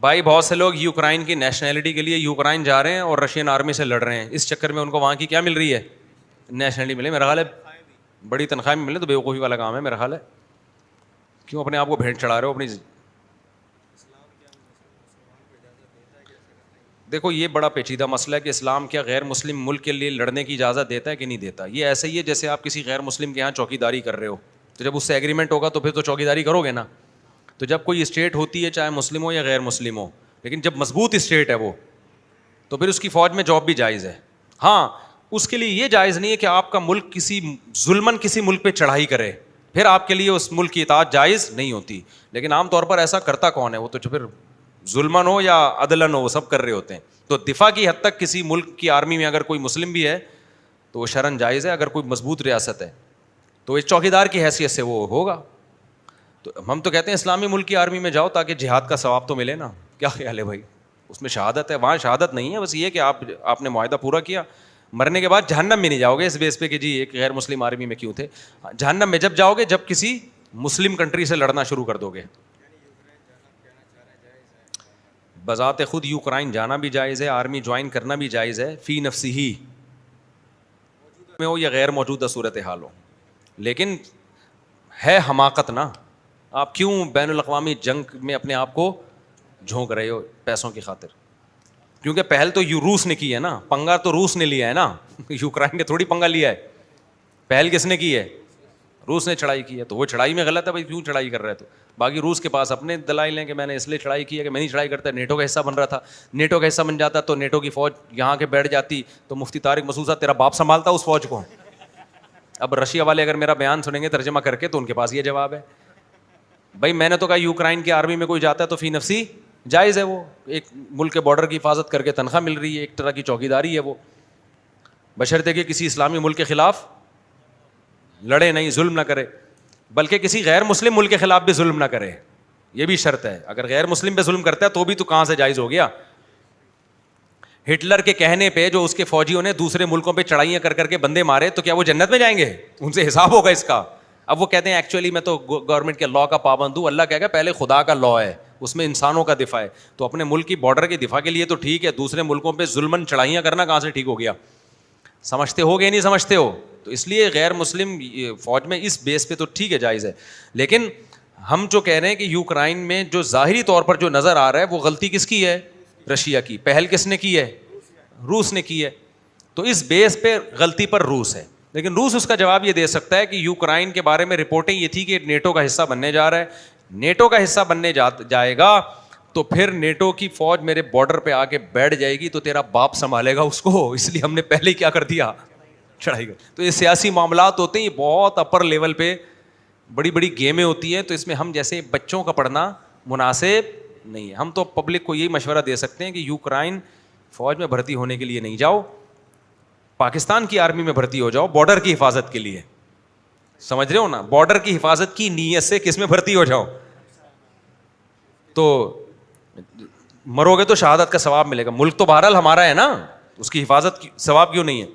بھائی بہت سے لوگ یوکرائن کی نیشنلٹی کے لیے یوکرائن جا رہے ہیں اور رشین آرمی سے لڑ رہے ہیں, اس چکر میں ان کو وہاں کی کیا مل رہی ہے, نیشنلٹی ملے. میرا خیال ہے بڑی تنخواہ میں ملے تو بیوقوفی والا کام ہے میرا خیال ہے. کیوں اپنے آپ کو بھیٹ چڑھا رہے ہو اپنی. دیکھو یہ بڑا پیچیدہ مسئلہ ہے کہ اسلام کیا غیر مسلم ملک کے لیے لڑنے کی اجازت دیتا ہے کہ نہیں دیتا. یہ ایسا ہی ہے جیسے آپ کسی غیر مسلم کے یہاں چوکی داری کر رہے ہو, تو جب اس سے ایگریمنٹ ہوگا تو پھر تو چوکی داری کرو گے نا. تو جب کوئی اسٹیٹ ہوتی ہے چاہے مسلم ہو یا غیر مسلم ہو, لیکن جب مضبوط اسٹیٹ ہے وہ, تو پھر اس کی فوج میں جاب بھی جائز ہے. ہاں اس کے لیے یہ جائز نہیں ہے کہ آپ کا ملک کسی ظلماً کسی ملک پہ چڑھائی کرے, پھر آپ کے لیے اس ملک کی اطاعت جائز نہیں ہوتی. لیکن عام طور پر ایسا کرتا کون ہے, وہ تو پھر ظلماً ہو یا عدلاً ہو وہ سب کر رہے ہوتے ہیں. تو دفاع کی حد تک کسی ملک کی آرمی میں اگر کوئی مسلم بھی ہے تو وہ شرعاً جائز ہے. اگر کوئی مضبوط ریاست ہے تو ایک چوکیدار کی حیثیت سے وہ ہوگا. تو ہم تو کہتے ہیں اسلامی ملک کی آرمی میں جاؤ تاکہ جہاد کا ثواب تو ملے نا. کیا خیال ہے بھائی, اس میں شہادت ہے, وہاں شہادت نہیں ہے, بس یہ کہ آپ نے معاہدہ پورا کیا, مرنے کے بعد جہنم میں نہیں جاؤ گے اس بیس پہ کہ جی ایک غیر مسلم آرمی میں کیوں تھے. جہنم میں جب جاؤ گے جب کسی مسلم کنٹری سے لڑنا شروع کر دو گے. بذات خود یوکرائن جانا بھی جائز ہے, آرمی جوائن کرنا بھی جائز ہے, فی نفسی ہی میں ہو یا غیر موجودہ صورت حال ہو. لیکن ہے حماقت نا, آپ کیوں بین الاقوامی جنگ میں اپنے آپ کو جھونک رہے ہو پیسوں کی خاطر. کیونکہ پہل تو روس نے کی ہے نا, پنگا تو روس نے لیا ہے نا, یوکرائن نے تھوڑی پنگا لیا ہے. پہل کس نے کی ہے, روس نے چڑھائی کی ہے. تو وہ چڑھائی میں غلط ہے بھائی, کیوں چڑھائی کر رہے تو. باقی روس کے پاس اپنے دلائل ہیں کہ میں نے اس لیے چڑھائی کی ہے کہ میں نہیں چڑھائی کرتا, نیٹو کا حصہ بن رہا تھا, نیٹو کا حصہ بن جاتا تو نیٹو کی فوج یہاں کے بیٹھ جاتی تو مفتی طارق مسعود صاحب تیرا باپ سنبھالتا اس فوج کو. اب رشیا والے اگر میرا بیان سنیں گے ترجمہ کر کے تو ان کے پاس یہ جواب ہے. بھائی میں نے تو کہا یوکرائن کی آرمی میں کوئی جاتا ہے تو فی نفسی جائز ہے, وہ ایک ملک کے بارڈر کی حفاظت کر کے تنخواہ مل رہی ہے, ایک طرح کی چوکیداری ہے وہ, بشرطے کہ کسی اسلامی ملک کے خلاف لڑے نہیں, ظلم نہ کرے, بلکہ کسی غیر مسلم ملک کے خلاف بھی ظلم نہ کرے. یہ بھی شرط ہے, اگر غیر مسلم پہ ظلم کرتا ہے تو بھی تو کہاں سے جائز ہو گیا. ہٹلر کے کہنے پہ جو اس کے فوجیوں نے دوسرے ملکوں پہ چڑھائیاں کر کر کے بندے مارے تو کیا وہ جنت میں جائیں گے, ان سے حساب ہوگا اس کا. اب وہ کہتے ہیں ایکچولی میں تو گورنمنٹ کے لا کا پابند ہوں. اللہ کہے گا پہلے خدا کا لا ہے, اس میں انسانوں کا دفاع ہے. تو اپنے ملک کی بارڈر کے دفاع کے لیے تو ٹھیک ہے, دوسرے ملکوں پہ ظلماً چڑھائیاں کرنا کہاں سے ٹھیک ہو گیا. سمجھتے ہو گے نہیں سمجھتے ہو. تو اس لیے غیر مسلم فوج میں اس بیس پہ تو ٹھیک ہے جائز ہے. لیکن ہم جو کہہ رہے ہیں کہ یوکرائن میں جو ظاہری طور پر جو نظر آ رہا ہے وہ غلطی کس کی ہے, رشیا کی. پہل کس نے کی ہے, روس نے کی ہے. تو اس بیس پہ غلطی پر روس ہے. لیکن روس اس کا جواب یہ دے سکتا ہے کہ یوکرائن کے بارے میں رپورٹیں یہ تھی کہ نیٹو کا حصہ بننے جا رہا ہے, نیٹو کا حصہ بننے جائے گا تو پھر نیٹو کی فوج میرے بارڈر پہ آ کے بیٹھ جائے گی تو تیرا باپ سنبھالے گا اس کو, اس لیے ہم نے پہلے ہی کیا کر دیا, چڑھائی کر. تو یہ سیاسی معاملات ہوتے ہیں, یہ بہت اپر لیول پہ بڑی بڑی گیمیں ہوتی ہیں. تو اس میں ہم جیسے بچوں کا پڑھنا مناسب نہیں ہے. ہم تو پبلک کو یہی مشورہ دے سکتے ہیں کہ یوکرائن فوج میں بھرتی ہونے کے لیے نہیں جاؤ, پاکستان کی آرمی میں بھرتی ہو جاؤ بارڈر کی حفاظت کے لیے. سمجھ رہے ہو نا, بارڈر کی حفاظت کی نیت سے کس میں بھرتی ہو جاؤ, تو مرو گے تو شہادت کا ثواب ملے گا. ملک تو بہرحال ہمارا ہے نا, اس کی حفاظت کی ثواب کیوں نہیں ہے.